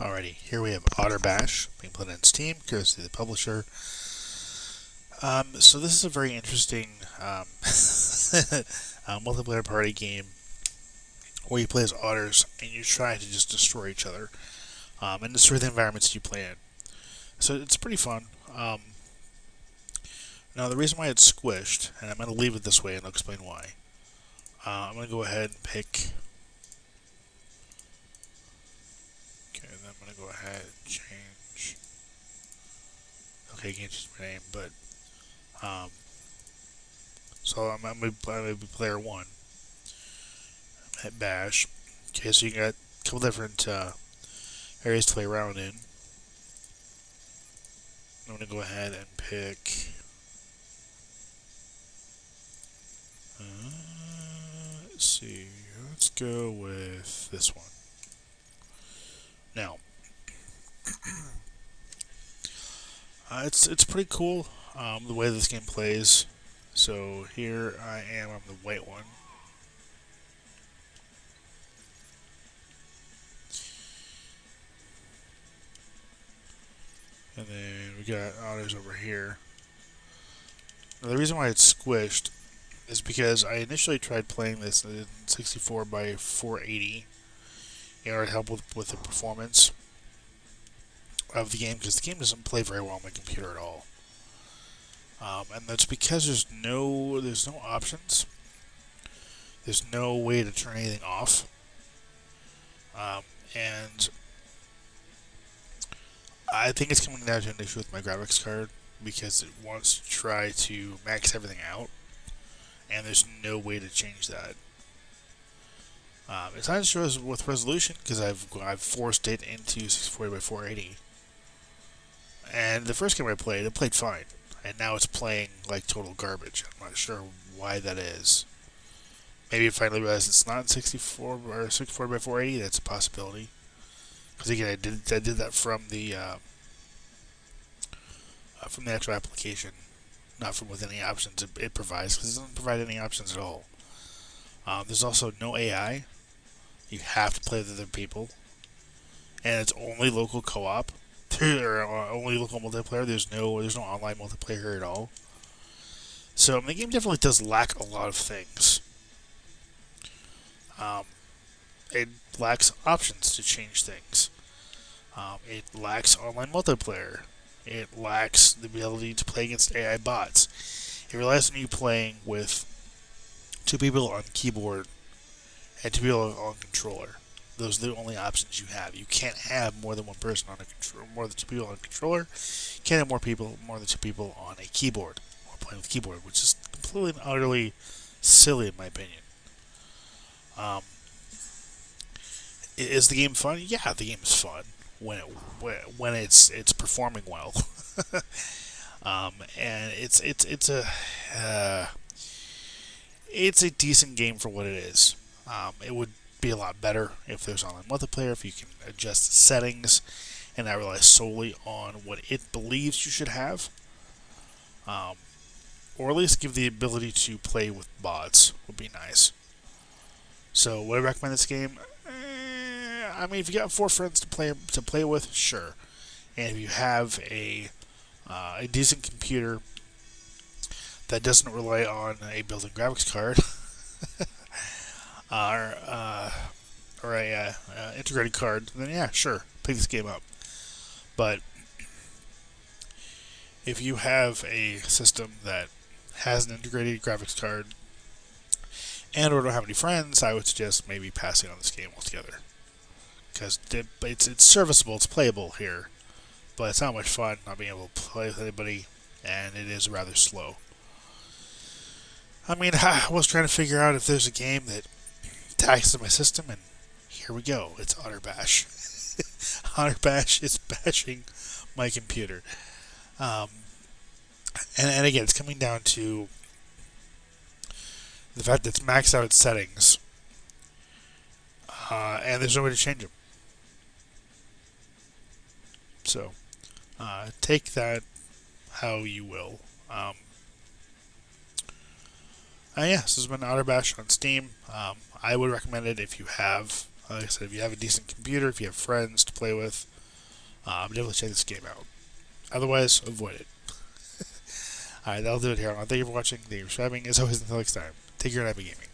Alrighty, here we have Otterbash being put on Steam, courtesy of the publisher. So this is a very interesting multiplayer party game where you play as otters and you try to just destroy each other and destroy the environments you play in. So it's pretty fun. Now the reason why it's squished, and I'm going to leave it this way and I'll explain why. I'm going to go ahead and pick. Okay, then I'm going to go ahead and change. Okay, you can't change my name, but so I'm going to be player one. Hit bash. Okay, so you got a couple different areas to play around in. I'm going to go ahead and pick. Let's see. Let's go with this one. Now, it's pretty cool the way this game plays. So here I am. I'm the white one. And then we got otters over here. Now, the reason why it's squished is because I initially tried playing this in 64 by 480 in order to help with the performance of the game, because the game doesn't play very well on my computer at all. And that's because there's no options. There's no way to turn anything off. And I think it's coming down to an issue with my graphics card, because it wants to try to max everything out, and there's no way to change that. It's not an issue with resolution, because I've forced it into 640 by 480. And the first game I played, it played fine, and now it's playing like total garbage. I'm not sure why that is. Maybe I finally realized it's not in 64 or 640 by 480. That's a possibility. Because again, I did that from the actual application, not from with any options it provides, because it doesn't provide any options at all. There's also no AI. You have to play with other people, and it's only local co-op. Or only local multiplayer. There's no online multiplayer at all. So the game definitely does lack a lot of things. It lacks options to change things. It lacks online multiplayer. It lacks the ability to play against AI bots. It relies on you playing with two people on keyboard and two people on controller. Those are the only options you have. You can't have more than one person on a controller, more than two people on a controller. You can't have more than two people on a keyboard or playing with keyboard, which is completely and utterly silly in my opinion. Is the game fun? Yeah, the game is fun when it's performing well. And it's a decent game for what it is. It would be a lot better if there's online multiplayer, if you can adjust the settings and not rely solely on what it believes you should have, or at least give the ability to play with bots would be nice. So would I recommend this game? I mean, if you got 4 friends to play with, sure. And if you have a decent computer that doesn't rely on a built-in graphics card or a integrated card, then yeah, sure, pick this game up. But if you have a system that has an integrated graphics card and or don't have any friends, I would suggest maybe passing on this game altogether. Because it's serviceable, it's playable here, but it's not much fun not being able to play with anybody, and it is rather slow. I mean, I was trying to figure out if there's a game that taxes my system, and here we go. It's Otterbash. Otterbash is bashing my computer. And again, it's coming down to the fact that it's maxed out its settings, and there's no way to change them. So, take that how you will. Yeah, this has been Otterbash on Steam. I would recommend it if you have, like I said, if you have a decent computer, if you have friends to play with. Definitely check this game out. Otherwise, avoid it. Alright, that'll do it here. Thank you for watching. Thank you for subscribing. As always, until next time, take care and happy gaming.